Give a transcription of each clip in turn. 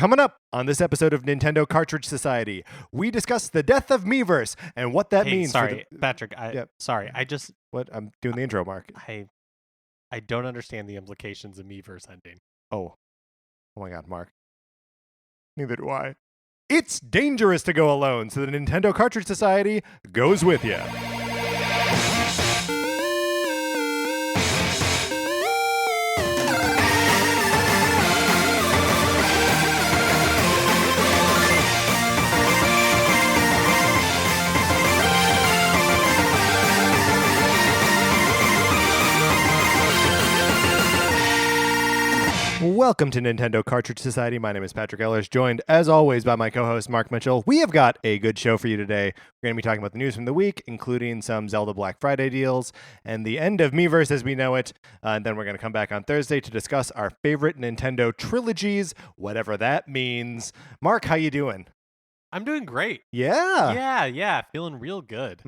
Coming up on this episode of Nintendo Cartridge Society, we discuss the death of Miiverse and what that means. Sorry, Patrick. Sorry, I just what I'm doing the intro, Mark. I don't understand the implications of Miiverse ending. Oh my God, Mark. Neither do I. It's dangerous to go alone, so the Nintendo Cartridge Society goes with you. Welcome to Nintendo Cartridge Society. My name is Patrick Ellers, joined as always by my co-host Mark Mitchell. We have got a good show for you today. We're going to be talking about the news from the week, including some Zelda Black Friday deals and the end of Miiverse as we know it. And then we're going to come back on Thursday to discuss our favorite Nintendo trilogies, whatever that means. Mark, how you doing? I'm doing great. Yeah. Yeah. Feeling real good.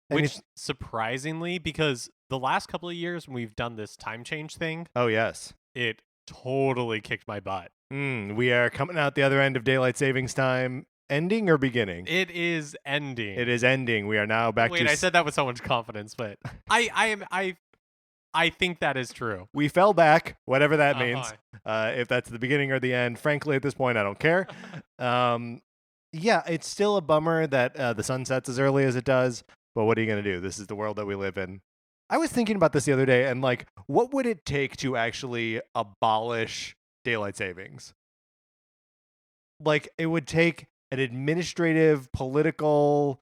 Which surprisingly, because the last couple of years when we've done this time change thing. Oh, yes. It totally kicked my butt. We are coming out the other end of daylight savings time. Ending or beginning? It is ending. It is ending. We are now back to... Wait, I said that with so much confidence, but I think that is true. We fell back, whatever that means. If that's the beginning or the end, frankly, at this point, I don't care. Yeah, it's still a bummer that the sun sets as early as it does, but what are you going to do? This is the world that we live in. I was thinking about this the other day, and like, what would it take to actually abolish daylight savings? Like, it would take an administrative, political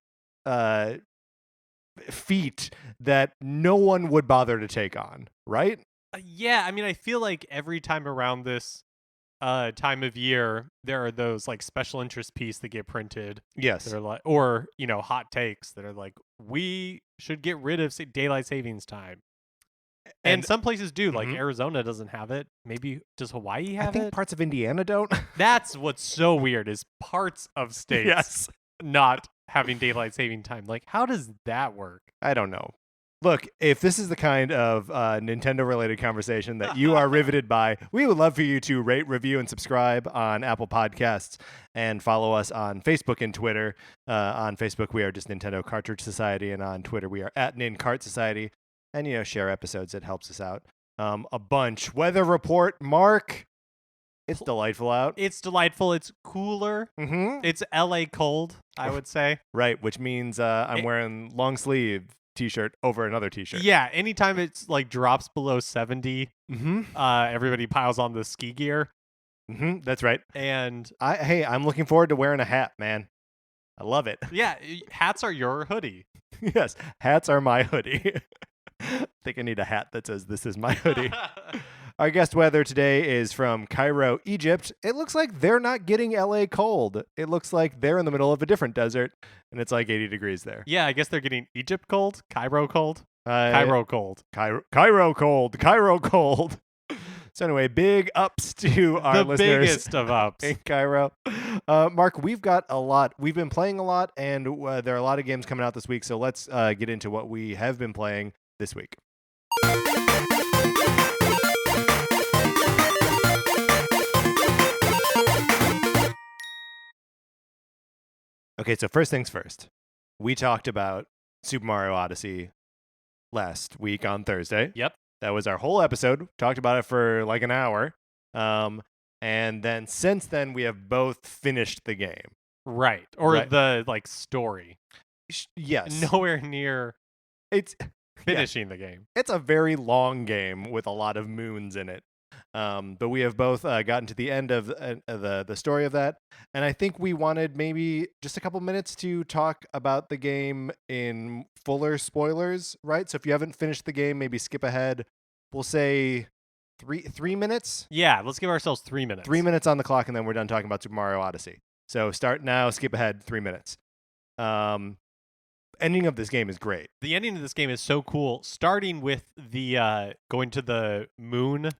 feat that no one would bother to take on, right? Yeah, I mean, I feel like every time around this time of year, there are those like special interest pieces that get printed. Yes. They're like, or, hot takes that are like, we should get rid of daylight savings time. And some places do, like Arizona doesn't have it. Maybe does Hawaii have it? I think parts of Indiana don't. That's what's so weird is parts of states not having daylight saving time. Like, how does that work? I don't know. Look, if this is the kind of Nintendo-related conversation that you are riveted by, we would love for you to rate, review, and subscribe on Apple Podcasts and follow us on Facebook and Twitter. On Facebook, we are just Nintendo Cartridge Society, and on Twitter, we are at NinCart Society. And, share episodes. It helps us out a bunch. Weather report, Mark. It's delightful out. It's delightful. It's cooler. It's LA cold, I would say. Right, which means I'm wearing long sleeve t-shirt over another t-shirt. Yeah, anytime it's like drops below 70, everybody piles on the ski gear. That's right. And I'm looking forward to wearing a hat, man. I love it. Yeah, hats are your hoodie. Yes, hats are my hoodie. I think I need a hat that says this is my hoodie. Our guest weather today is from Cairo, Egypt. It looks like they're not getting LA cold. It looks like they're in the middle of a different desert, and it's like 80 degrees there. Yeah, I guess they're getting Egypt cold, Cairo cold, Cairo cold. Cairo cold, Cairo cold. So anyway, big ups to our listeners. The biggest of ups. In Cairo. Mark, we've got a lot. We've been playing a lot, and there are a lot of games coming out this week, so let's get into what we have been playing this week. Okay, so first things first. We talked about Super Mario Odyssey last week on Thursday. Yep. That was our whole episode. Talked about it for like an hour. And then since then, we have both finished the game. Right. Or the like story. Yes. Nowhere near it's finishing the game. It's a very long game with a lot of moons in it. But we have both gotten to the end of the story of that. And I think we wanted maybe just a couple minutes to talk about the game in fuller spoilers, right? So if you haven't finished the game, maybe skip ahead. We'll say three minutes. Yeah, let's give ourselves 3 minutes. 3 minutes on the clock, and then we're done talking about Super Mario Odyssey. So start now, skip ahead, 3 minutes. Ending of this game is great. The ending of this game is so cool, starting with the going to the moon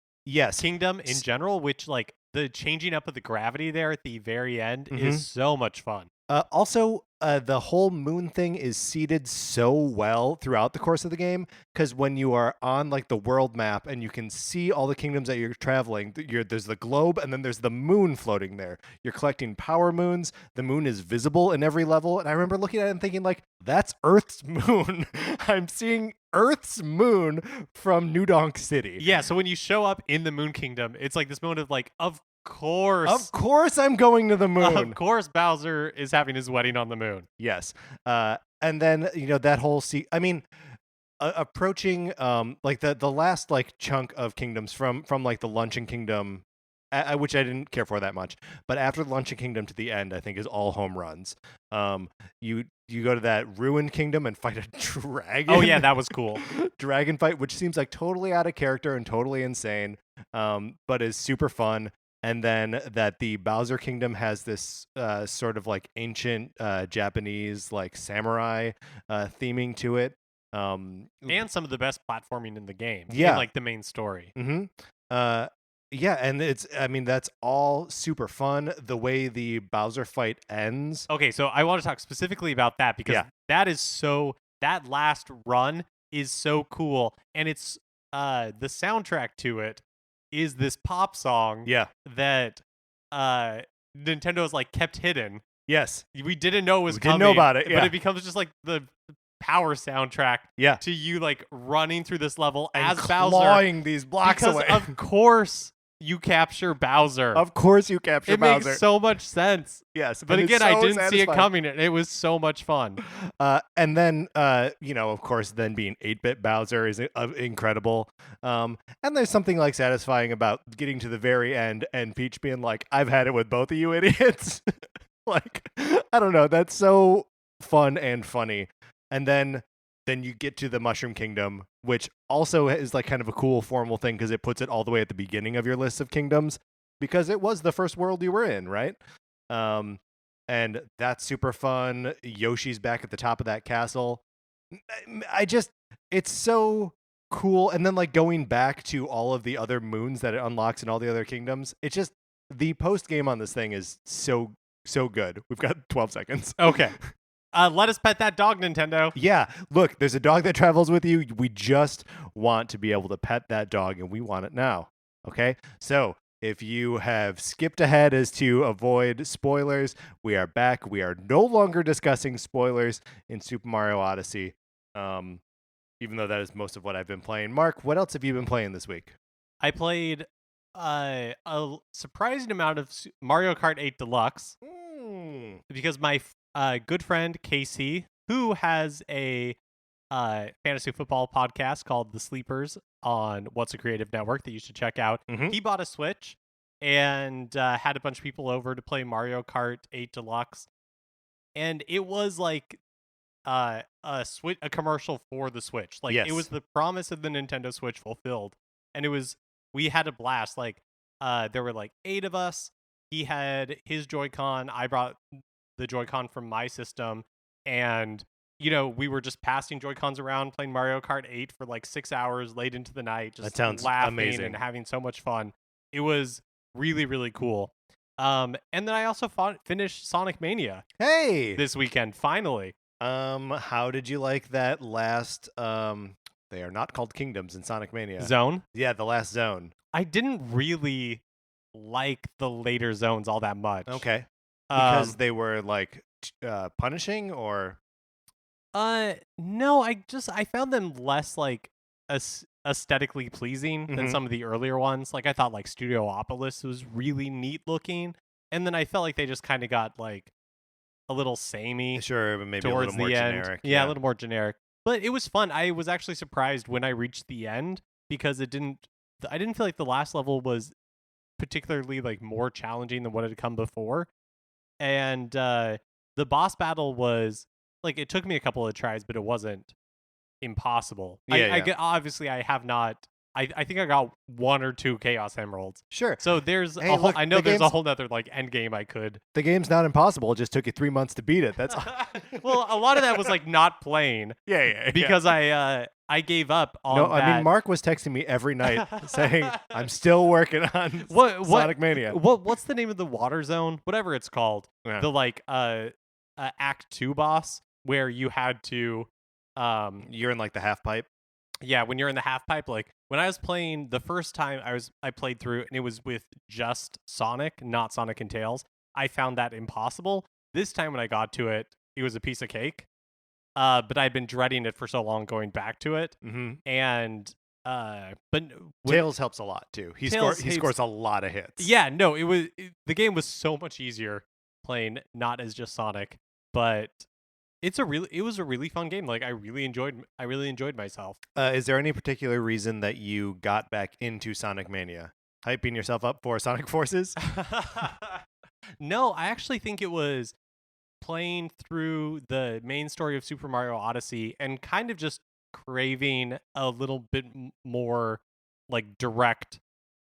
kingdom in general, which like the changing up of the gravity there at the very end is so much fun. Also, the whole moon thing is seeded so well throughout the course of the game, because when you are on like the world map and you can see all the kingdoms that you're traveling, there's the globe and then there's the moon floating there. You're collecting power moons. The moon is visible in every level. And I remember looking at it and thinking, like, that's Earth's moon. I'm seeing Earth's moon from New Donk City. Yeah, so when you show up in the Moon Kingdom, it's like this moment of like, Of course I'm going to the moon. Of course Bowser is having his wedding on the moon. Yes. And then, that whole approaching like the last like chunk of kingdoms from like the Luncheon Kingdom, which I didn't care for that much, but after the Luncheon Kingdom to the end, I think is all home runs. You go to that Ruined Kingdom and fight a dragon. Oh yeah, that was cool. Dragon fight, which seems like totally out of character and totally insane, but is super fun. And then that the Bowser Kingdom has this sort of like ancient Japanese like samurai theming to it. And some of the best platforming in the game. Yeah. In, like the main story. Mm-hmm. Yeah, and that's all super fun. The way the Bowser fight ends. Okay, so I want to talk specifically about that because that last run is so cool. And it's the soundtrack to it is this pop song that Nintendo has like kept hidden. Yes. We didn't know it was coming. Didn't know about it, but it becomes just like the power soundtrack to you like running through this level and as Bowser. Clawing these blocks because away. Of course you capture Bowser. Of course you capture Bowser. It makes so much sense. Yes. But again, I didn't see it coming. It was so much fun. And then, of course, then being 8-bit Bowser is incredible. And there's something like satisfying about getting to the very end and Peach being like, I've had it with both of you idiots. Like, I don't know. That's so fun and funny. And then you get to the Mushroom Kingdom, which also is like kind of a cool formal thing because it puts it all the way at the beginning of your list of kingdoms because it was the first world you were in, right? And that's super fun. Yoshi's back at the top of that castle. It's so cool. And then like going back to all of the other moons that it unlocks in all the other kingdoms, it's just the post game on this thing is so good. We've got 12 seconds. Okay. Let us pet that dog, Nintendo. Yeah, look, there's a dog that travels with you. We just want to be able to pet that dog, and we want it now. Okay? So, if you have skipped ahead as to avoid spoilers, we are back. We are no longer discussing spoilers in Super Mario Odyssey, even though that is most of what I've been playing. Mark, what else have you been playing this week? I played a surprising amount of Mario Kart 8 Deluxe because my good friend Casey, who has a fantasy football podcast called The Sleepers on What's a Creative Network that you should check out. Mm-hmm. He bought a Switch and had a bunch of people over to play Mario Kart 8 Deluxe. And it was like a commercial for the Switch. Like It was the promise of the Nintendo Switch fulfilled. And we had a blast. Like there were like 8 of us. He had his Joy-Con. I brought the Joy-Con from my system, and we were just passing Joy-Cons around playing Mario Kart 8 for like 6 hours late into the night, just that sounds laughing amazing and having so much fun. It was really, really cool. And then I also finished Sonic Mania this weekend, finally. How did you like that last they are not called kingdoms in Sonic Mania zone? Yeah, the last zone. I didn't really like the later zones all that much. Okay. Because they were like punishing, or no, I found them less like aesthetically pleasing than some of the earlier ones. Like I thought like Studiopolis was really neat looking, and then I felt like they just kind of got like a little samey. Sure, but maybe towards a little more the end. generic. Yeah, a little more generic. But it was fun. I was actually surprised when I reached the end because I didn't feel like the last level was particularly like more challenging than what had come before. And the boss battle was like, it took me a couple of tries, but it wasn't impossible. Obviously I have not. I think I got 1 or 2 Chaos Emeralds. Sure. So there's a whole other like end game I could. The game's not impossible. It just took you 3 months to beat it. That's well, a lot of that was like not playing. Because I gave up on that. I mean, Mark was texting me every night saying, I'm still working on Sonic Mania. What's the name of the water zone? Whatever it's called. Yeah. The like Act 2 boss where you had to You're in like the half pipe. Yeah, when you're in the half pipe, like when I was playing the first time I played through and it was with just Sonic, not Sonic and Tails. I found that impossible. This time when I got to it, it was a piece of cake. But I'd been dreading it for so long going back to it. Mm-hmm. And but Tails helps a lot too. He scores a lot of hits. Yeah, no, the game was so much easier playing not as just Sonic, but it was a really fun game. Like I really enjoyed myself. Is there any particular reason that you got back into Sonic Mania? Hyping yourself up for Sonic Forces? No, I actually think it was playing through the main story of Super Mario Odyssey and kind of just craving a little bit more like direct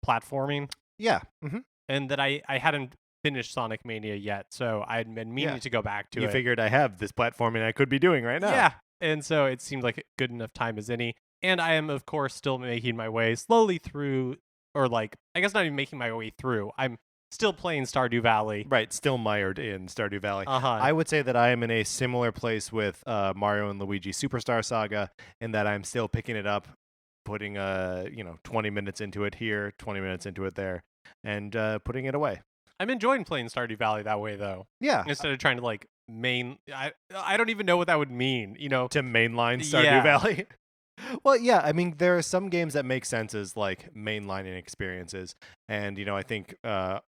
platforming. Yeah. Mm-hmm. And that I hadn't finished Sonic Mania yet, so I had been meaning to go back to it. You figured I have this platforming I could be doing right now. Yeah, and so it seemed like good enough time as any. And I am, of course, still making my way slowly through, or like, I guess not even making my way through. I'm still playing Stardew Valley. Right, still mired in Stardew Valley. Uh-huh. I would say that I am in a similar place with Mario and Luigi Superstar Saga, in that I'm still picking it up, putting 20 minutes into it here, 20 minutes into it there, and putting it away. I'm enjoying playing Stardew Valley that way, though. Yeah. Instead of trying to like I don't even know what that would mean, to mainline Stardew Valley. Well, yeah, I mean, there are some games that make sense as like mainlining experiences, and I think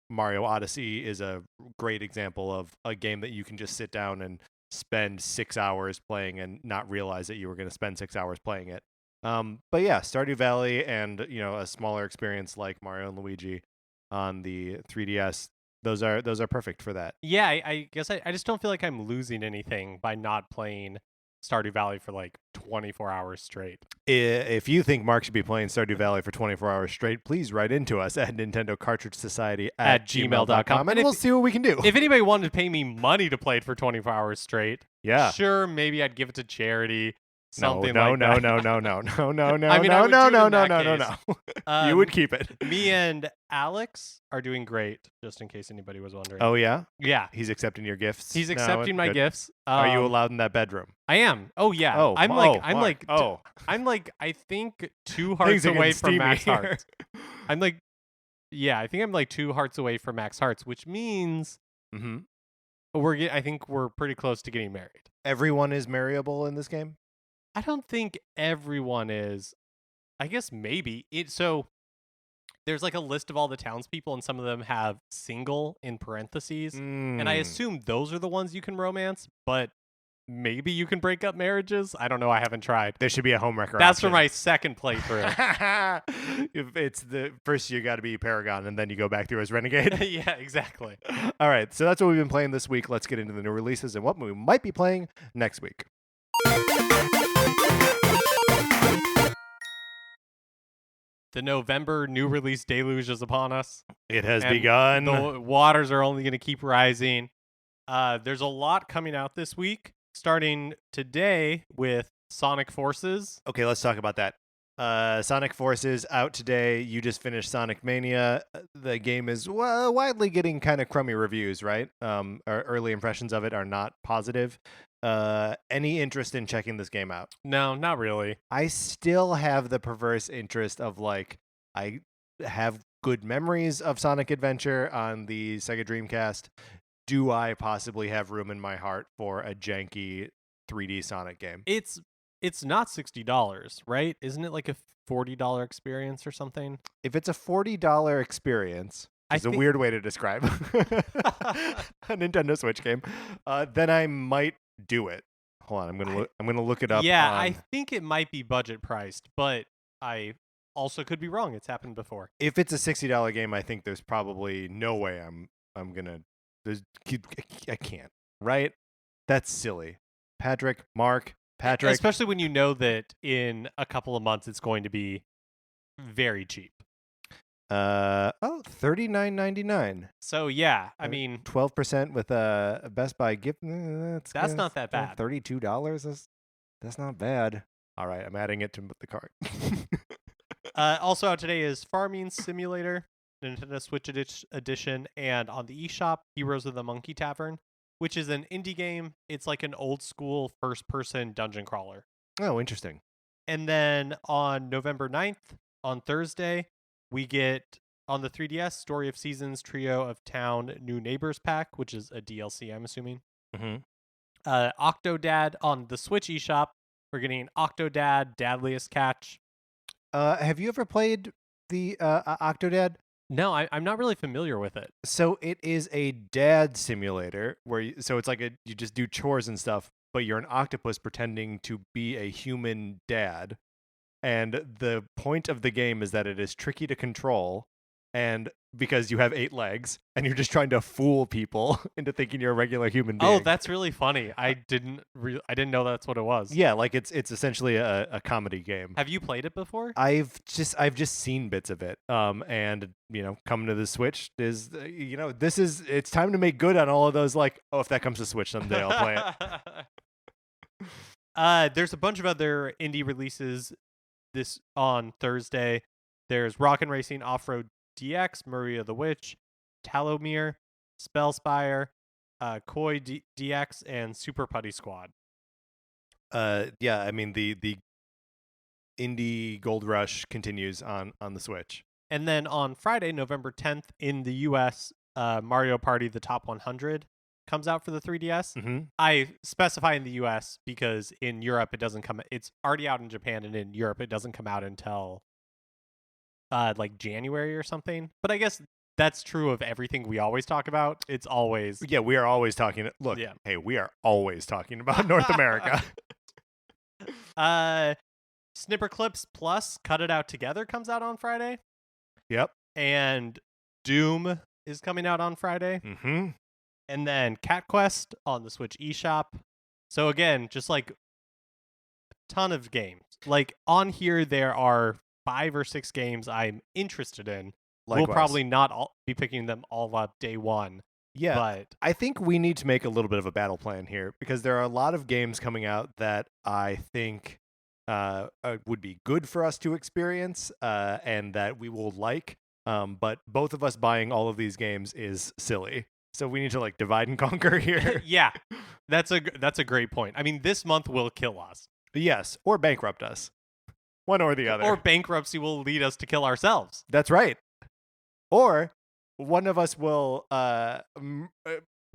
Mario Odyssey is a great example of a game that you can just sit down and spend 6 hours playing and not realize that you were going to spend 6 hours playing it. But yeah, Stardew Valley and a smaller experience like Mario and Luigi on the 3DS. Those are perfect for that. Yeah, I guess I just don't feel like I'm losing anything by not playing Stardew Valley for like 24 hours straight. If you think Mark should be playing Stardew Valley for 24 hours straight, please write into us at Nintendo Cartridge Society at gmail.com, and we'll see what we can do. If anybody wanted to pay me money to play it for 24 hours straight, yeah, sure, maybe I'd give it to charity. No. You would keep it. Me and Alex are doing great, just in case anybody was wondering. Oh, yeah? Yeah. He's accepting your gifts? He's accepting my gifts. Are you allowed in that bedroom? I am. Oh, yeah. Oh, I'm like, I think 2 hearts away from max hearts. I think I'm like 2 hearts away from max hearts, which means I think we're pretty close to getting married. Everyone is marryable in this game? I don't think everyone is. I guess maybe. So there's like a list of all the townspeople, and some of them have single in parentheses. And I assume those are the ones you can romance, but maybe you can break up marriages. I don't know. I haven't tried. There should be a homewrecker. That's option. for my second playthrough. If it's the first, you got to be Paragon, and then you go back through as Renegade. Yeah, exactly. All right. So that's what we've been playing this week. Let's get into the new releases and what we might be playing next week. The November new release deluge is upon us. It has begun. The waters are only going to keep rising. There's a lot coming out this week, starting today with Sonic Forces. Okay, let's talk about that. Sonic Forces out today. You just finished Sonic Mania. The game is widely getting kind of crummy reviews, right? Our early impressions of it are not positive. Any interest in checking this game out? No, not really. I still have the perverse interest of like, I have good memories of Sonic Adventure on the Sega Dreamcast. Do I possibly have room in my heart for a janky 3D Sonic game? It's not $60, right? Isn't it like a $40 experience or something? If it's a $40 experience, it's a weird way to describe a Nintendo Switch game, then I might do it. Hold on, I'm gonna look it up. Yeah, I think it might be budget priced, but I also could be wrong. It's happened before. If it's a $60 game, I think there's probably no way I'm gonna. I can't. Right? That's silly. Patrick. Especially when you know that in a couple of months it's going to be very cheap. $39.99. So yeah, I mean 12% with a Best Buy gift. That's not that bad. $32. That's not bad. All right, I'm adding it to the cart. Also out today is Farming Simulator, Nintendo Switch Edition, and on the eShop, Heroes of the Monkey Tavern. which is an indie game. It's like an old school first-person dungeon crawler. Oh, interesting. And then on November 9th, on Thursday, we get on the 3DS Story of Seasons Trio of Town New Neighbors Pack, which is a DLC, I'm assuming. Mm-hmm. Octodad on the Switch eShop. We're getting Octodad Dadliest Catch. Have you ever played the Octodad? No, I'm not really familiar with it. So it is a dad simulator so it's like you just do chores and stuff, but you're an octopus pretending to be a human dad. And the point of the game is that it is tricky to control, and because you have 8 legs, and you're just trying to fool people into thinking you're a regular human being. Oh, that's really funny. I didn't know that's what it was. Yeah, like it's essentially a comedy game. Have you played it before? I've just seen bits of it. And coming to the Switch is it's time to make good on all of those. Like, oh, if that comes to Switch someday, I'll play it. There's a bunch of other indie releases this on Thursday. There's Rockin' Racing Off-Road DX, Maria the Witch, Talomir, Spellspire, Koi DX, and Super Putty Squad. Yeah, I mean the indie gold rush continues on the Switch. And then on Friday, November 10th, in the US, Mario Party The Top 100 comes out for the 3DS. Mm-hmm. I specify in the US because in Europe it doesn't come. It's already out in Japan, and in Europe it doesn't come out until like January or something. But I guess that's true of everything we always talk about. It's always we are always talking. Look, hey, we are always talking about North America. Snipper Clips Plus Cut It Out Together comes out on Friday. Yep. And Doom is coming out on Friday. Mm-hmm. And then Cat Quest on the Switch eShop. So again, just like a ton of games. Like on here, there are 5 or 6 games I'm interested in. Likewise. We'll probably not be picking them all up day one. Yeah, but I think we need to make a little bit of a battle plan here, because there are a lot of games coming out that I think would be good for us to experience and that we will like. But both of us buying all of these games is silly. So we need to like divide and conquer here. Yeah, that's a great point. I mean, this month will kill us. Yes, or bankrupt us. One or the other. Or bankruptcy will lead us to kill ourselves. That's right. Or one of us will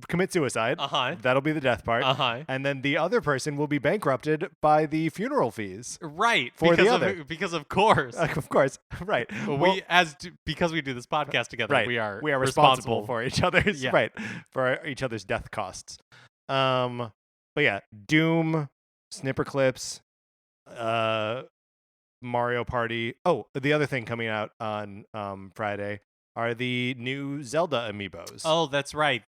commit suicide. Uh-huh. That'll be the death part. Uh-huh. And then the other person will be bankrupted by the funeral fees. Right. For the other. Because of course. Of course. Right. Well, because we do this podcast together, right. we are responsible for each other's for each other's death costs. But yeah, Doom, Snipper Clips, Mario Party. Oh, the other thing coming out on Friday are the new Zelda amiibos. Oh, that's right.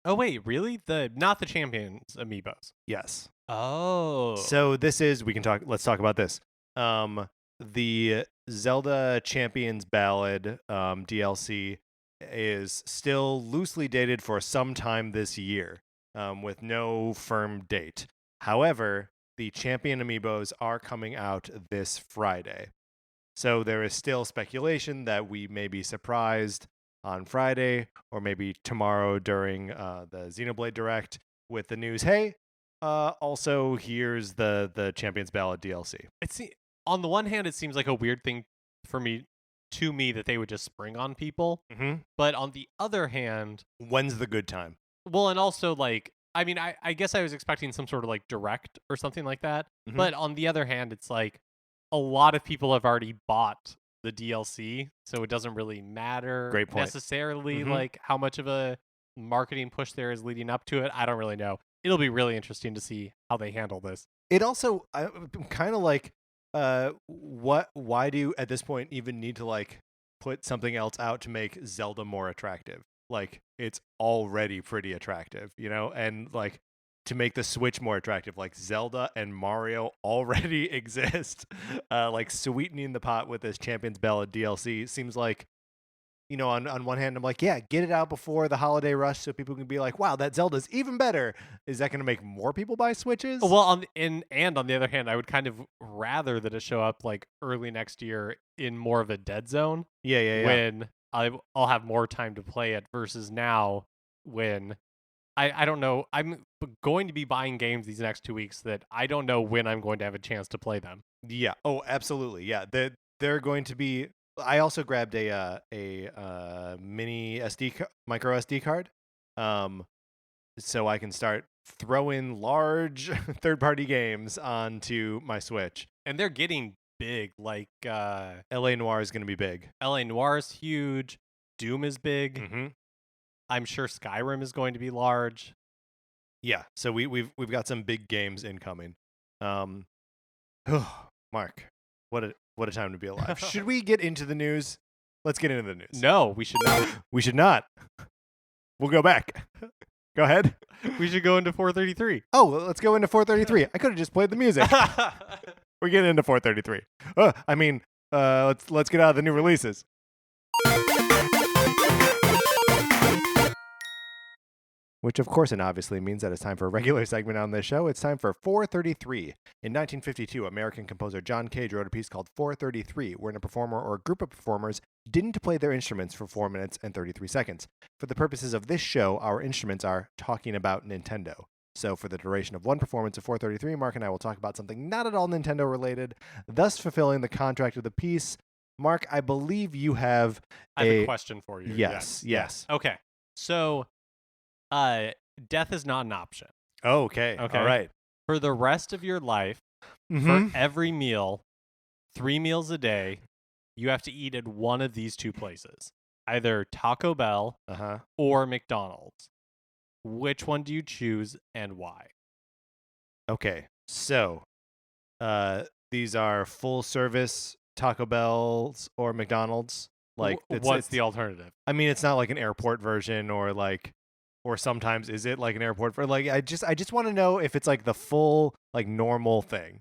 Oh wait, really? Not the Champions amiibos. Yes. Oh. So let's talk about this. The Zelda Champions Ballad DLC is still loosely dated for sometime this year, with no firm date. However, the Champion amiibos are coming out this Friday. So there is still speculation that we may be surprised on Friday or maybe tomorrow during the Xenoblade Direct with the news, hey, also here's the Champions Ballad DLC. On the one hand, it seems like a weird thing to me that they would just spring on people. Mm-hmm. But on the other hand, when's the good time? Well, and also like, I mean, I guess I was expecting some sort of like direct or something like that. Mm-hmm. But on the other hand, it's like a lot of people have already bought the DLC, so it doesn't really matter necessarily like how much of a marketing push there is leading up to it. I don't really know. It'll be really interesting to see how they handle this. It also, I'm kind of like, why do you at this point even need to like put something else out to make Zelda more attractive? Like, it's already pretty attractive, and like to make the Switch more attractive, like Zelda and Mario already exist. Like sweetening the pot with this Champions Ballad DLC seems like, on one hand, I'm like, yeah, get it out before the holiday rush so people can be like, wow, that Zelda's even better. Is that going to make more people buy Switches? Well, on the other hand, I would kind of rather that it show up like early next year in more of a dead zone. Yeah. When I'll have more time to play it versus now when I don't know. I'm going to be buying games these next 2 weeks that I don't know when I'm going to have a chance to play them. Yeah. Oh, absolutely. Yeah. They're going to be. I also grabbed a mini micro SD card, so I can start throwing large third-party games onto my Switch. And they're getting big. Like LA Noire is going to be big. LA Noire is huge. Doom is big. Mm-hmm. I'm sure Skyrim is going to be large. Yeah. So we've got some big games incoming. Mark, what a time to be alive. Should we get into the news? Let's get into the news. No, we should not. We should not. We'll go back. Go ahead. We should go into 433. Oh, let's go into 433. I could have just played the music. We're getting into 433. Let's get out of the new releases. Which, of course, and obviously means that it's time for a regular segment on this show. It's time for 433. In 1952, American composer John Cage wrote a piece called 433, wherein a performer or a group of performers didn't play their instruments for 4 minutes and 33 seconds. For the purposes of this show, our instruments are talking about Nintendo. So for the duration of one performance of 433, Mark and I will talk about something not at all Nintendo related, thus fulfilling the contract of the piece. Mark, I believe you have I have a question for you. Yes. Okay. So, death is not an option. Okay. All right. For the rest of your life, Mm-hmm. for every meal, 3 meals a day, you have to eat at one of these two places. Either Taco Bell or McDonald's. Which one do you choose and why? Okay. So, these are full service Taco Bells or McDonald's. Like, what's the alternative? I mean, it's not like an airport version or sometimes is it like an airport for like I just want to know if it's like the full like normal thing.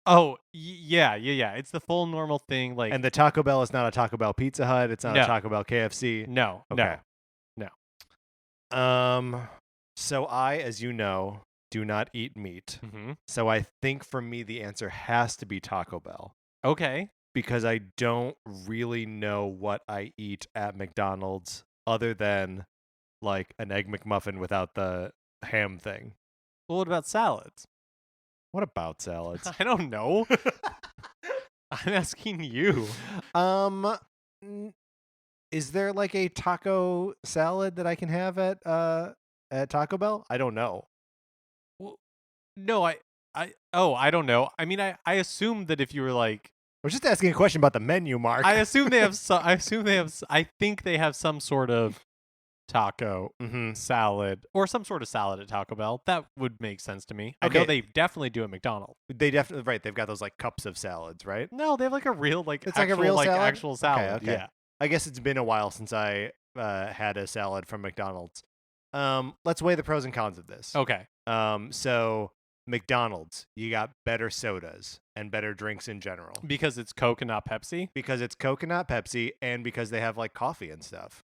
Oh, yeah. It's the full normal thing. Like, and the Taco Bell is not a Taco Bell Pizza Hut. It's not a Taco Bell KFC. No. Okay. No. So I, as you know, do not eat meat. Mm-hmm. So I think for me the answer has to be Taco Bell. Okay. Because I don't really know what I eat at McDonald's other than like an Egg McMuffin without the ham thing. Well, what about salads? What about salads? I don't know. I'm asking you. Is there like a taco salad that I can have at Taco Bell? I don't know. Well, no, I don't know. I mean, I assume that if you were like, I was just asking a question about the menu, Mark. I assume they have I think they have some sort of taco salad or some sort of salad at Taco Bell. That would make sense to me. Okay. I know they definitely do at McDonald's. They definitely, right. They've got those like cups of salads, right? No, they have like a real it's actual, like a real salad? actual salad. Okay. Yeah. I guess it's been a while since I had a salad from McDonald's. Let's weigh the pros and cons of this. Okay. So McDonald's, you got better sodas and better drinks in general. Because it's Coke and not Pepsi? Because it's Coke and not Pepsi, and because they have like coffee and stuff.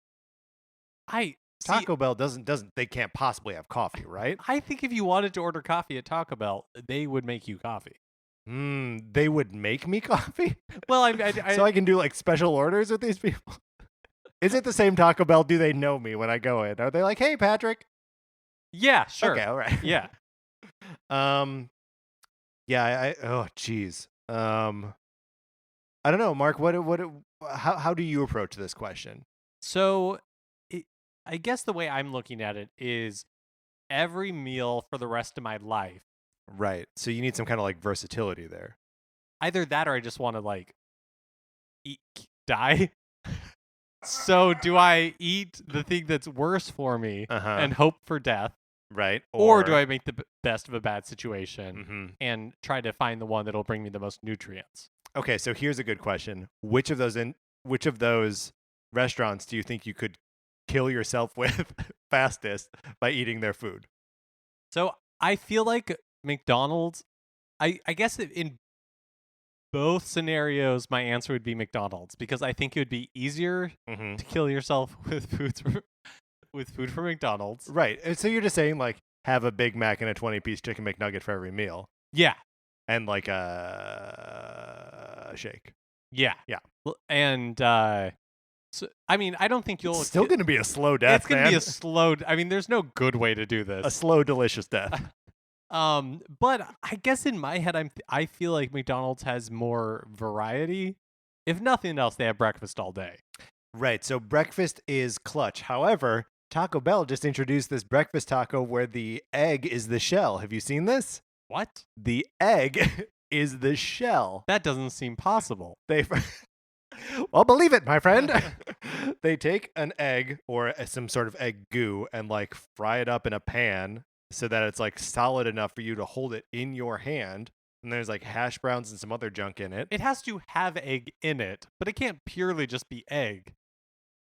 Taco Bell doesn't they can't possibly have coffee, right? I think if you wanted to order coffee at Taco Bell, they would make you coffee. They would make me coffee? Well, so I can do like special orders with these people? Is it the same Taco Bell? Do they know me when I go in? Are they like, "Hey, Patrick"? Yeah, sure. Okay, all right. Yeah. Yeah, oh geez. I don't know, Mark, how do you approach this question? So, I guess the way I'm looking at it is every meal for the rest of my life. Right. So you need some kind of like versatility there. Either that or I just want to like die. So do I eat the thing that's worse for me and hope for death? Right. Or do I make the best of a bad situation and try to find the one that'll bring me the most nutrients? Okay, so here's a good question. Which of those restaurants do you think you could kill yourself with fastest by eating their food? So I feel like McDonald's, I guess in both scenarios, my answer would be McDonald's because I think it would be easier to kill yourself with food from McDonald's. Right. So you're just saying like have a Big Mac and a 20-piece chicken McNugget for every meal. Yeah. And like a shake. Yeah. Yeah. And So, I mean, I don't think you'll. It's still going to be a slow death. It's going to be a slow. I mean, there's no good way to do this. A slow, delicious death. But I guess in my head, I feel like McDonald's has more variety. If nothing else, they have breakfast all day. Right. So breakfast is clutch. However, Taco Bell just introduced this breakfast taco where the egg is the shell. Have you seen this? What? The egg is the shell. That doesn't seem possible. Well, believe it, my friend. They take an egg or some sort of egg goo and like fry it up in a pan so that it's like solid enough for you to hold it in your hand. And there's like hash browns and some other junk in it. It has to have egg in it, but it can't purely just be egg.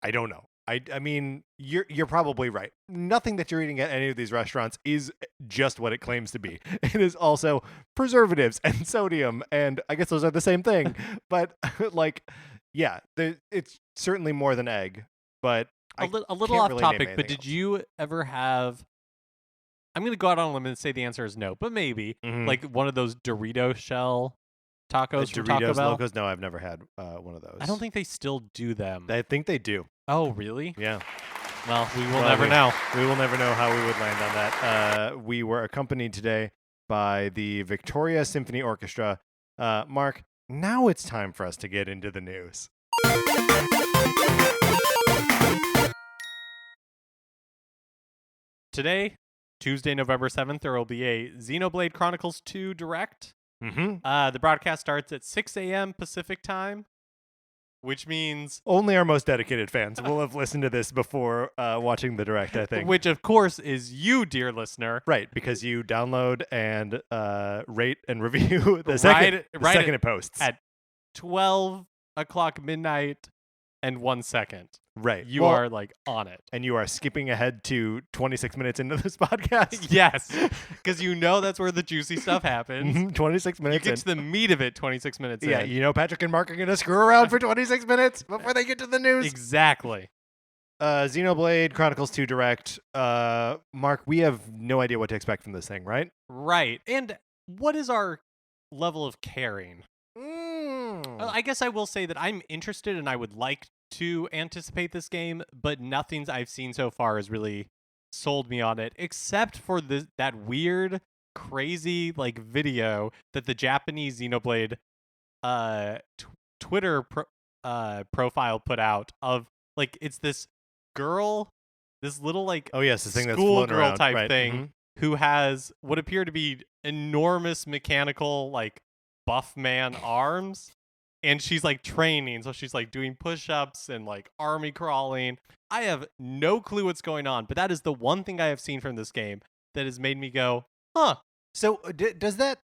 I don't know. I mean, you're probably right. Nothing that you're eating at any of these restaurants is just what it claims to be. It is also preservatives and sodium, and I guess those are the same thing. But like, yeah, it's certainly more than egg. But a little off topic. But did you ever have? I'm going to go out on a limb and say the answer is no, but maybe like one of those Dorito shell tacos from Taco Bell. Locos? No, I've never had one of those. I don't think they still do them. I think they do. Oh, really? Yeah. Well, we will never know. We will never know how we would land on that. We were accompanied today by the Victoria Symphony Orchestra. Mark, now it's time for us to get into the news. Today, Tuesday, November 7th, there will be a Xenoblade Chronicles 2 Direct. The broadcast starts at 6 a.m. Pacific time, which means only our most dedicated fans will have listened to this before watching the Direct, I think. Which, of course, is you, dear listener. Right, because you download and rate and review the second it posts. At 12 o'clock midnight and 1 second. Right. You are like on it. And you are skipping ahead to 26 minutes into this podcast. Yes. Because you know that's where the juicy stuff happens. 26 minutes You get to the meat of it 26 minutes in. Yeah, you know Patrick and Mark are going to screw around for 26 minutes before they get to the news. Exactly. Xenoblade Chronicles 2 Direct. Mark, we have no idea what to expect from this thing, right? Right. And what is our level of caring? I guess I will say that I'm interested and I would like to anticipate this game, but nothing I've seen so far has really sold me on it, except for that weird, crazy like video that the Japanese Xenoblade Twitter profile put out of like it's this girl, this little like this thing that's schoolgirl around. type Right. thing who has what appear to be enormous mechanical like buff man arms. And she's like training, so she's like doing push-ups and like army crawling. I have no clue what's going on, but that is the one thing I have seen from this game that has made me go, huh. So does that,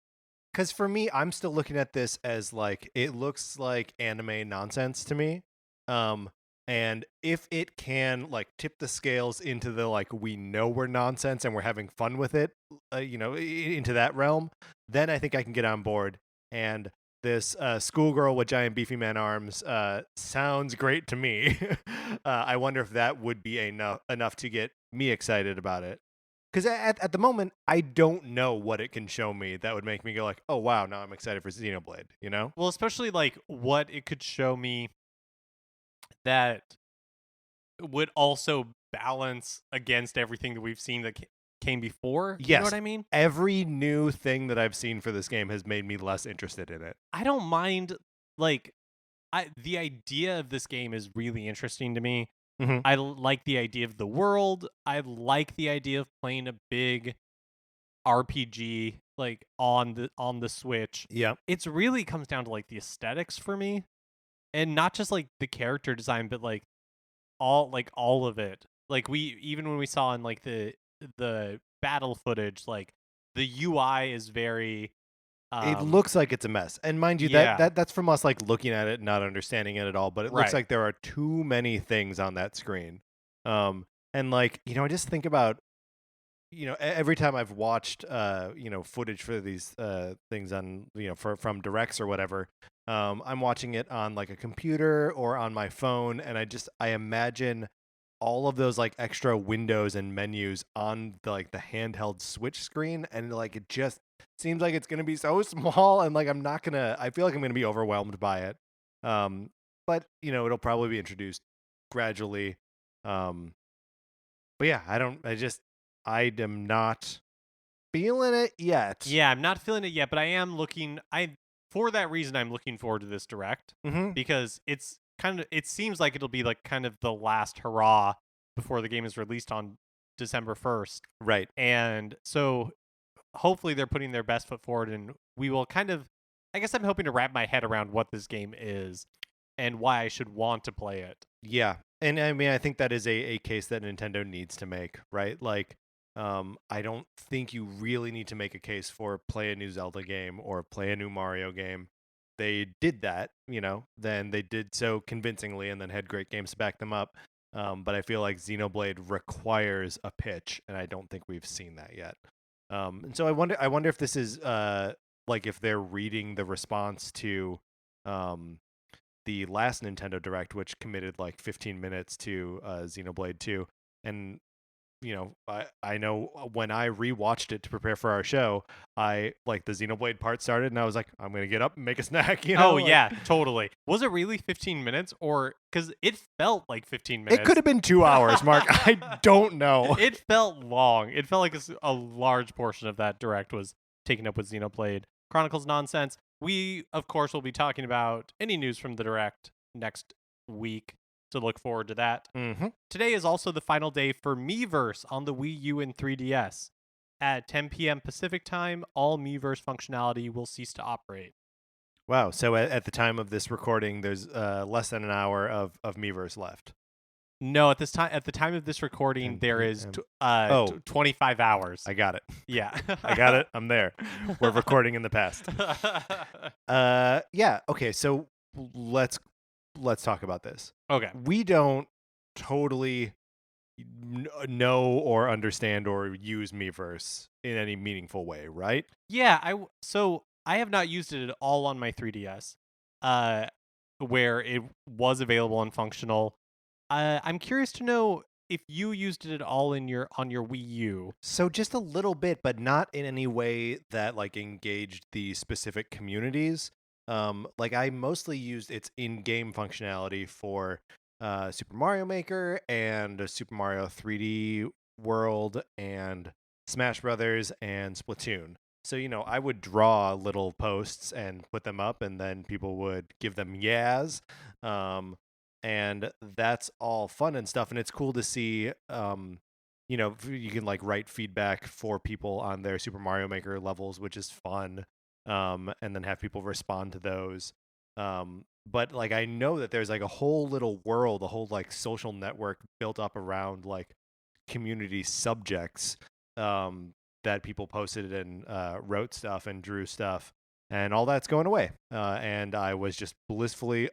because for me, I'm still looking at this as like, it looks like anime nonsense to me. And if it can like tip the scales into the like, we know we're nonsense and we're having fun with it, into that realm, then I think I can get on board. And this schoolgirl with giant beefy man arms sounds great to me. I wonder if that would be enough to get me excited about it. Because at the moment, I don't know what it can show me that would make me go like, oh, wow, now I'm excited for Xenoblade, you know? Well, especially like what it could show me that would also balance against everything that we've seen that came before. Yes. You know what I mean? Every new thing that I've seen for this game has made me less interested in it. I don't mind, like, the idea of this game is really interesting to me. I like the idea of the world. I like the idea of playing a big RPG like on the Switch. Yeah. It's really comes down to like the aesthetics for me. And not just like the character design, but like all of it. Like even when we saw in like the battle footage, like the UI is very it looks like it's a mess. And mind you, that's from us like looking at it, not understanding it at all, but it looks like there are too many things on that screen. And like, I just think about, every time I've watched footage for these things on, from directs or whatever, I'm watching it on like a computer or on my phone, and I imagine all of those like extra windows and menus on the handheld Switch screen, and like it just seems like it's gonna be so small, and like I feel like I'm gonna be overwhelmed by it. But it'll probably be introduced gradually. But yeah, I am not feeling it yet. Yeah, I'm not feeling it yet, but I am looking. For that reason, I'm looking forward to this direct because it seems like it'll be like kind of the last hurrah before the game is released on December 1st. Right. And so hopefully they're putting their best foot forward, and we will I guess I'm hoping to wrap my head around what this game is and why I should want to play it. Yeah. And I mean, I think that is a case that Nintendo needs to make, right? Like, I don't think you really need to make a case for play a new Zelda game or play a new Mario game. They did that, then they did so convincingly and then had great games to back them up. But I feel like Xenoblade requires a pitch, and I don't think we've seen that yet. And so I wonder if this is like if they're reading the response to the last Nintendo Direct, which committed like 15 minutes to Xenoblade 2. And, I know when I rewatched it to prepare for our show, I like the Xenoblade part started and I was like, I'm going to get up and make a snack, Oh, yeah, totally. Was it really 15 minutes or because it felt like 15 minutes? It could have been 2 hours, Mark. I don't know. It felt long. It felt like a large portion of that Direct was taken up with Xenoblade Chronicles nonsense. We, of course, will be talking about any news from the Direct next week, so look forward to that. Mm-hmm. Today is also the final day for Miiverse on the Wii U and 3DS. At 10 p.m. Pacific time, all Miiverse functionality will cease to operate. Wow, so at the time of this recording, there's less than an hour of Miiverse left. No, at the time of this recording, there is 25 hours. I got it. Yeah. I got it. I'm there. We're recording in the past. Yeah. Okay. So let's talk about this. Okay. We don't totally know or understand or use Miiverse in any meaningful way, right? Yeah. So I have not used it at all on my 3DS, where it was available and functional. I'm curious to know if you used it at all on your Wii U. So just a little bit, but not in any way that like engaged the specific communities. Like I mostly used its in-game functionality for Super Mario Maker and Super Mario 3D World and Smash Brothers and Splatoon. So, I would draw little posts and put them up, and then people would give them yas. And that's all fun and stuff. And it's cool to see, you can like write feedback for people on their Super Mario Maker levels, which is fun. And then have people respond to those. But like, I know that there's like a whole little world, a whole like social network built up around like community subjects, that people posted and wrote stuff and drew stuff. And all that's going away. And I was just blissfully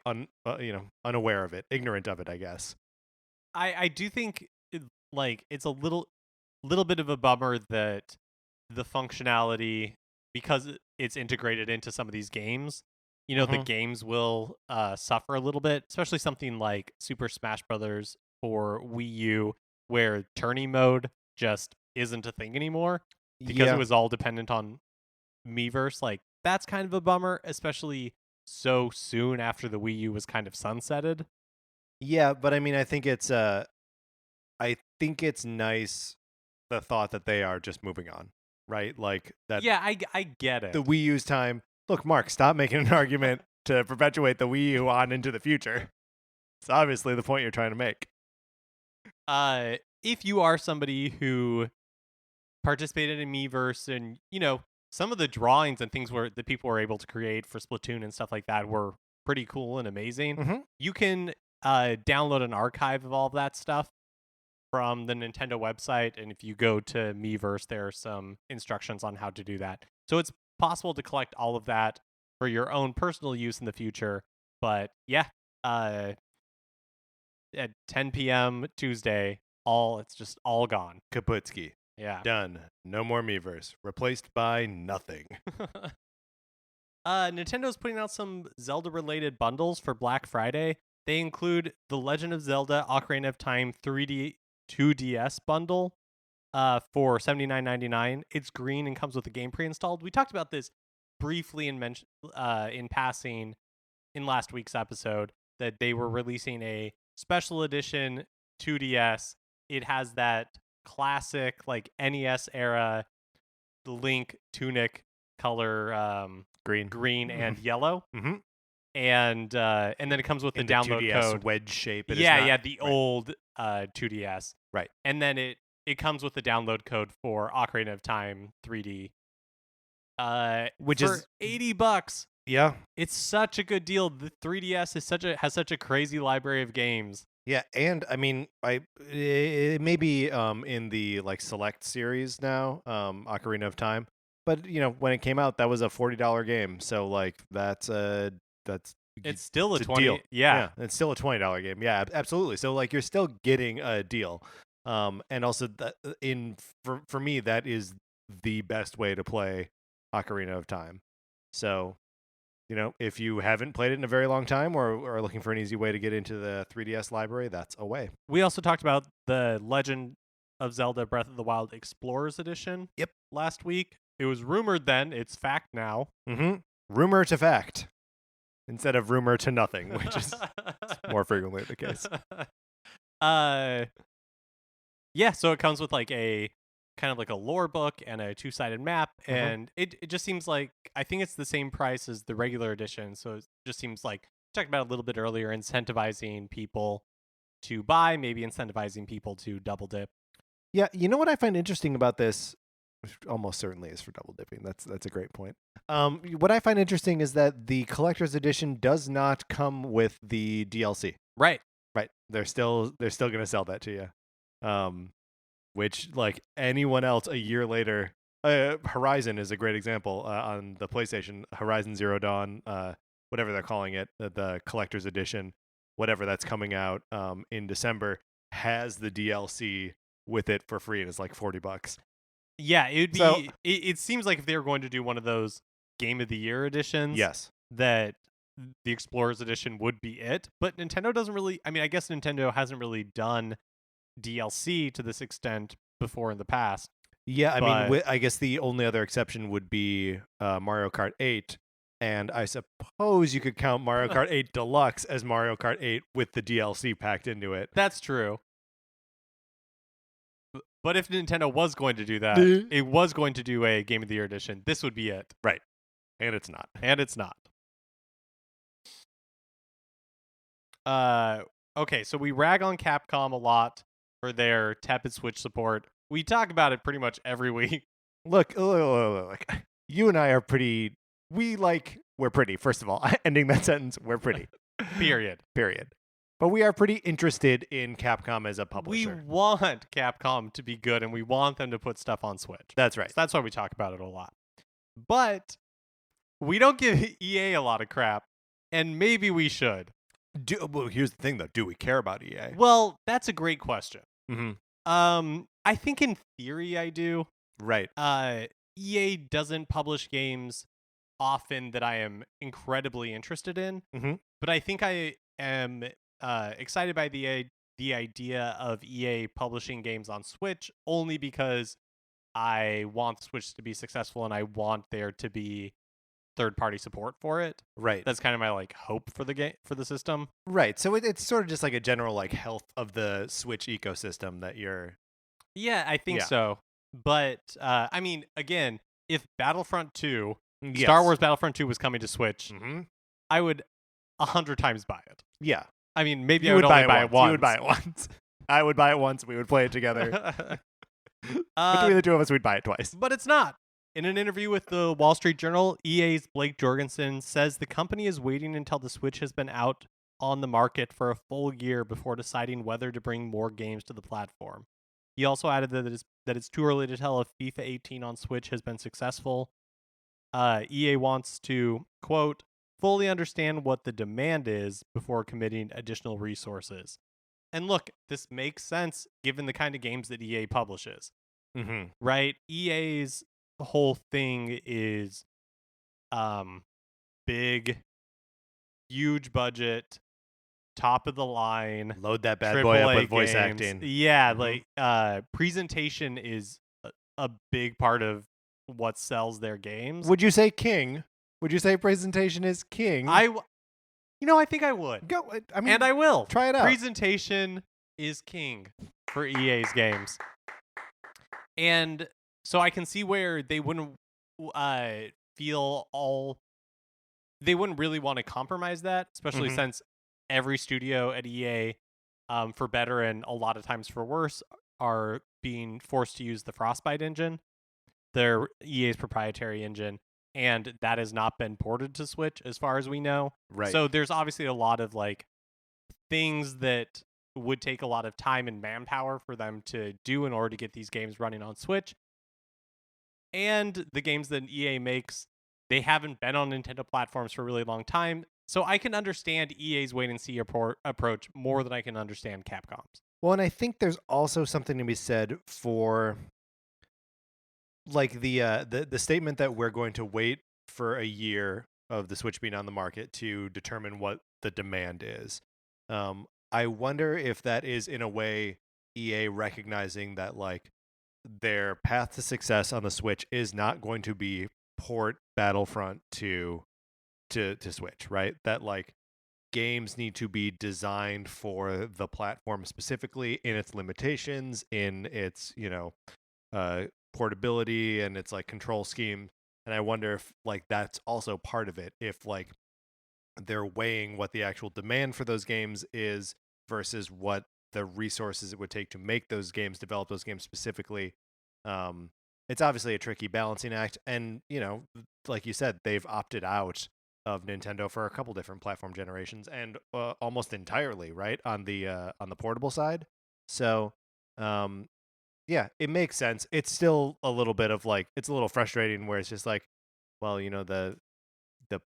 unaware of it, ignorant of it, I guess. I do think it's a little bit of a bummer that the functionality, because it's integrated into some of these games, the games will suffer a little bit, especially something like Super Smash Brothers for Wii U, where tourney mode just isn't a thing anymore because it was all dependent on Miiverse. Like, that's kind of a bummer, especially so soon after the Wii U was kind of sunsetted. Yeah, but I mean, I think it's nice the thought that they are just moving on, right? Like that. Yeah, I get it. The Wii U's time. Look, Mark, stop making an argument to perpetuate the Wii U on into the future. It's obviously the point you're trying to make. If you are somebody who participated in Miiverse and, some of the drawings and things that people were able to create for Splatoon and stuff like that were pretty cool and amazing. Mm-hmm. You can download an archive of all of that stuff from the Nintendo website, and if you go to Miiverse, there are some instructions on how to do that. So it's possible to collect all of that for your own personal use in the future. But yeah, at 10 p.m. Tuesday, it's just all gone. Kaputski. Yeah. Done. No more Miiverse. Replaced by nothing. Nintendo's putting out some Zelda-related bundles for Black Friday. They include The Legend of Zelda Ocarina of Time 3D 2DS bundle for $79.99. It's green and comes with a game pre-installed. We talked about this briefly in passing in last week's episode, that they were releasing a special edition 2DS. It has that classic like NES era Link tunic color, green and yellow. Mm-hmm. And then it comes with the download 2DS code wedge shape. the old 2DS. Right. And then it comes with the download code for Ocarina of Time 3D. Which for is $80. Yeah. It's such a good deal. The 3DS has such a crazy library of games. Yeah, and I mean, it may be in the like select series now, Ocarina of Time, but when it came out, that was a $40 game. So like that's it's still a 20 deal. Yeah, it's still a $20 game. Yeah, absolutely. So like you're still getting a deal. And also that for me that is the best way to play Ocarina of Time. So if you haven't played it in a very long time or are looking for an easy way to get into the 3DS library, that's a way. We also talked about the Legend of Zelda Breath of the Wild Explorers Edition. Yep. Last week. It was rumored then. It's fact now. Mm-hmm. Rumor to fact instead of rumor to nothing, which is more frequently the case. Yeah, so it comes with like a kind of like a lore book and a 2-sided map, and it just seems like I think it's the same price as the regular edition, so it just seems like we talked about it a little bit earlier, incentivizing people to buy, maybe incentivizing people to double dip. Yeah, you know what I find interesting about this, which almost certainly is for double dipping. That's a great point. What I find interesting is that the collector's edition does not come with the DLC. Right. They're still going to sell that to you. Which like anyone else a year later, Horizon is a great example on the PlayStation. Horizon Zero Dawn, whatever they're calling it, the collector's edition, whatever that's coming out in December, has the DLC with it for free, and it's like $40. Yeah, it would be. So, it seems like if they were going to do one of those Game of the Year editions, yes, that the Explorers edition would be it. But Nintendo doesn't really. I mean, I guess Nintendo hasn't really done DLC to this extent before in the past. Yeah, I mean, I guess the only other exception would be Mario Kart 8, and I suppose you could count Mario Kart 8 Deluxe as Mario Kart 8 with the DLC packed into it. That's true. But if Nintendo was going to do that, it was going to do a Game of the Year edition, this would be it. Right. And it's not. Okay, so we rag on Capcom a lot for their tepid Switch support. We talk about it pretty much every week. Look. You and I are pretty. We're pretty. First of all, ending that sentence, we're pretty. Period. But we are pretty interested in Capcom as a publisher. We want Capcom to be good, and we want them to put stuff on Switch. That's right. So that's why we talk about it a lot. But we don't give EA a lot of crap, and maybe we should. Well, here's the thing, though. Do we care about EA? Well, that's a great question. Mm-hmm. I think in theory I do. Right. EA doesn't publish games often that I am incredibly interested in, but I think I am excited by the idea of EA publishing games on Switch only because I want Switch to be successful and I want there to be third-party support for it. Right. That's kind of my hope for the game, for the system. Right. So it's sort of just like a general health of the Switch ecosystem that you're. Yeah, I think so. But I mean, again, if Battlefront 2, Star Wars Battlefront 2 was coming to Switch, I would 100 times buy it. Yeah. I mean, maybe I would only buy it once. You would buy it once. I would buy it once. We would play it together. Between the two of us, we'd buy it twice. But it's not. In an interview with the Wall Street Journal, EA's Blake Jorgensen says the company is waiting until the Switch has been out on the market for a full year before deciding whether to bring more games to the platform. He also added that it's too early to tell if FIFA 18 on Switch has been successful. EA wants to, quote, fully understand what the demand is before committing additional resources. And look, this makes sense given the kind of games that EA publishes. Right? EA's whole thing is big, huge budget, top of the line, load that bad boy up with voice acting. Yeah, presentation is a big part of what sells their games. Would you say king? Would you say presentation is king? I think I would. Go. I mean, and I will. Try it out. Presentation is king for EA's games. And so I can see where they wouldn't they wouldn't really want to compromise that, especially since every studio at EA, for better and a lot of times for worse, are being forced to use the Frostbite engine, their EA's proprietary engine, and that has not been ported to Switch as far as we know. Right. So there's obviously a lot of like things that would take a lot of time and manpower for them to do in order to get these games running on Switch. And the games that EA makes, they haven't been on Nintendo platforms for a really long time. So I can understand EA's wait-and-see approach more than I can understand Capcom's. Well, and I think there's also something to be said for like the statement that we're going to wait for a year of the Switch being on the market to determine what the demand is. I wonder if that is in a way EA recognizing that like their path to success on the Switch is not going to be port Battlefront to Switch, right? That like games need to be designed for the platform specifically in its limitations, in its, portability and its like control scheme. And I wonder if like that's also part of it, if like they're weighing what the actual demand for those games is versus what the resources it would take to make those games, develop those games specifically. It's obviously a tricky balancing act, and like you said, they've opted out of Nintendo for a couple different platform generations, and almost entirely right on the portable side. So yeah, it makes sense. It's still a little bit of like, it's a little frustrating where it's just like, well, the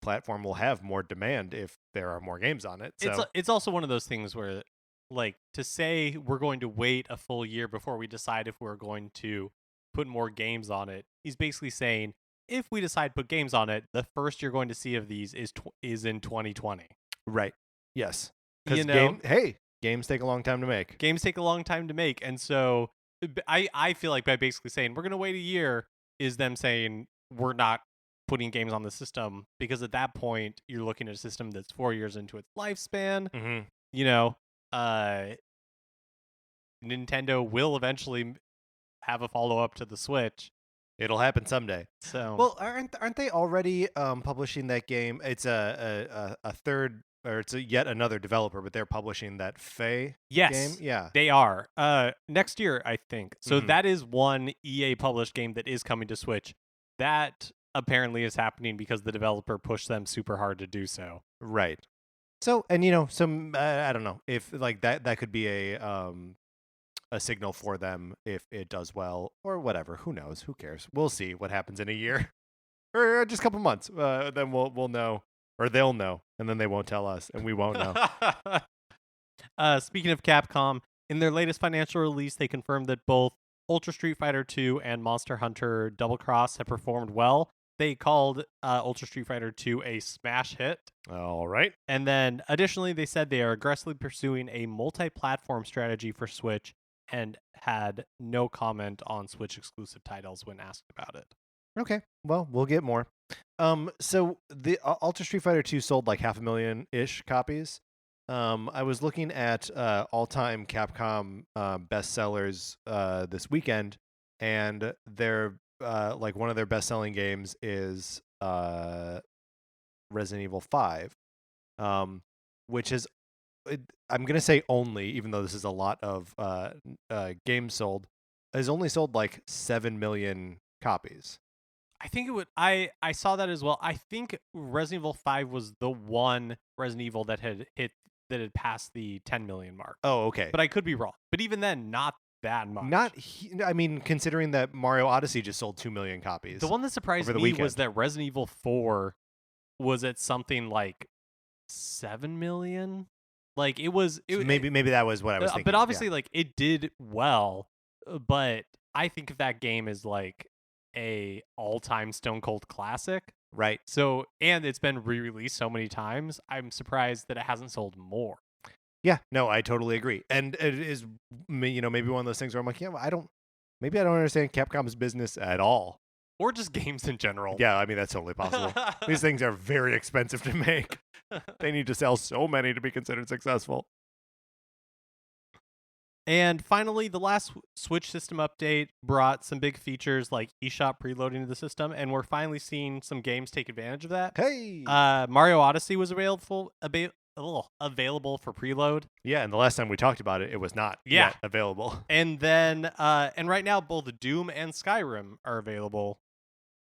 platform will have more demand if there are more games on it. So it's also one of those things where like to say we're going to wait a full year before we decide if we're going to put more games on it, he's basically saying if we decide to put games on it, the first you're going to see of these is in 2020. Right. Yes. Because games take a long time to make. Games take a long time to make, and so I feel like by basically saying we're going to wait a year is them saying we're not putting games on the system, because at that point you're looking at a system that's 4 years into its lifespan. Nintendo will eventually have a follow-up to the Switch. It'll happen someday. So well, aren't they already publishing that game? It's a third, or it's yet another developer, but they're publishing that game. Yeah, they are next year, I think. So that is one EA published game that is coming to Switch. That apparently is happening because the developer pushed them super hard to do so. Right. So, and some I don't know if like that could be a signal for them if it does well or whatever. Who knows? Who cares? We'll see what happens in a year or just a couple months. Then we'll know, or they'll know, and then they won't tell us, and we won't know. Speaking of Capcom, in their latest financial release, they confirmed that both Ultra Street Fighter 2 and Monster Hunter Double Cross have performed well. They called Ultra Street Fighter 2 a smash hit. All right. And then additionally, they said they are aggressively pursuing a multi-platform strategy for Switch and had no comment on Switch exclusive titles when asked about it. Okay. Well, we'll get more. So the Ultra Street Fighter 2 sold like 500,000-ish copies. I was looking at all-time Capcom bestsellers this weekend, and they're like one of their best-selling games is Resident Evil 5, which is, I'm going to say only, even though this is a lot of games sold, has only sold like 7 million copies. I think it would. I saw that as well. I think Resident Evil 5 was the one Resident Evil that had passed the 10 million mark. Oh, okay. But I could be wrong. But even then, not that much. I mean, considering that Mario Odyssey just sold 2 million copies. The one that surprised me was that Resident Evil 4 was at something like 7 million. Like maybe that was what I was thinking. But obviously, like it did well. But I think of that game as like a all-time Stone Cold classic. Right. So, and it's been re-released so many times. I'm surprised that it hasn't sold more. Yeah, no, I totally agree. And it is, maybe one of those things where I'm like, yeah, well, I don't understand Capcom's business at all. Or just games in general. Yeah, I mean, that's totally possible. These things are very expensive to make. They need to sell so many to be considered successful. And finally, the last Switch system update brought some big features like eShop preloading to the system, and we're finally seeing some games take advantage of that. Hey! Mario Odyssey was available for preload. Yeah, and the last time we talked about it, it was not yet available. And then, and right now, both Doom and Skyrim are available.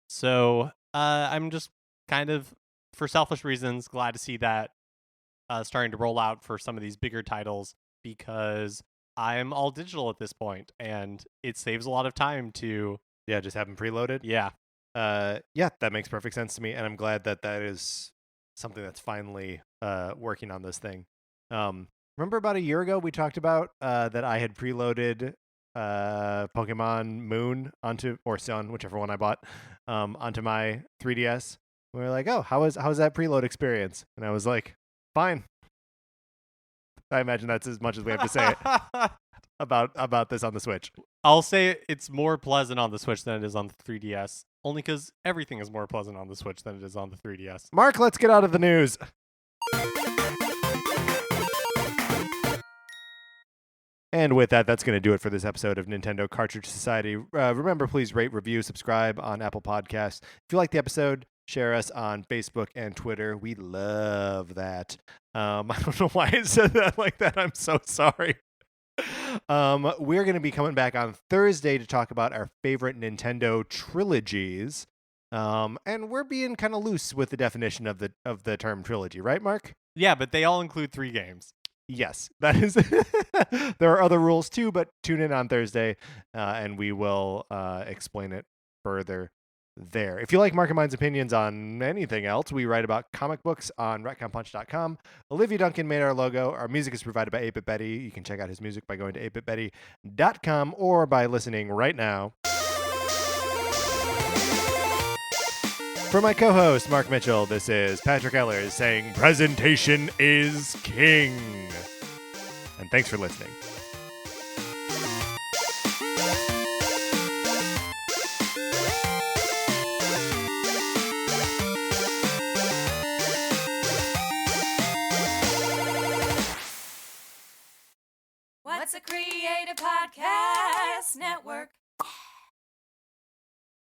So I'm just kind of, for selfish reasons, glad to see that starting to roll out for some of these bigger titles, because I'm all digital at this point, and it saves a lot of time to just have them preloaded. Yeah, that makes perfect sense to me, and I'm glad that is something that's finally working on this thing. Remember about a year ago we talked about that I had preloaded Pokemon Moon or Sun, whichever one I bought, onto my 3DS. We were like, oh, how was that preload experience? And I was like, fine. I imagine that's as much as we have to say about this on the Switch. I'll say it's more pleasant on the Switch than it is on the 3DS, only because everything is more pleasant on the Switch than it is on the 3DS. Mark, let's get out of the news. And with that, that's going to do it for this episode of Nintendo Cartridge Society. Remember, please rate, review, subscribe on Apple Podcasts. If you like the episode, share us on Facebook and Twitter. We love that. I don't know why I said that like that. I'm so sorry. We're going to be coming back on Thursday to talk about our favorite Nintendo trilogies. And we're being kind of loose with the definition of the term trilogy, right, Mark? Yeah, but they all include 3 games. Yes, that is. There are other rules too, but tune in on Thursday, and we will explain it further there. If you like Mark and Mine's opinions on anything else, we write about comic books on retconpunch.com. Olivia Duncan made our logo. Our music is provided by 8-Bit Betty. You can check out his music by going to 8bitbetty.com or by listening right now. For my co-host, Mark Mitchell, this is Patrick Ellers saying presentation is king. And thanks for listening. What's a Creative Podcast Network?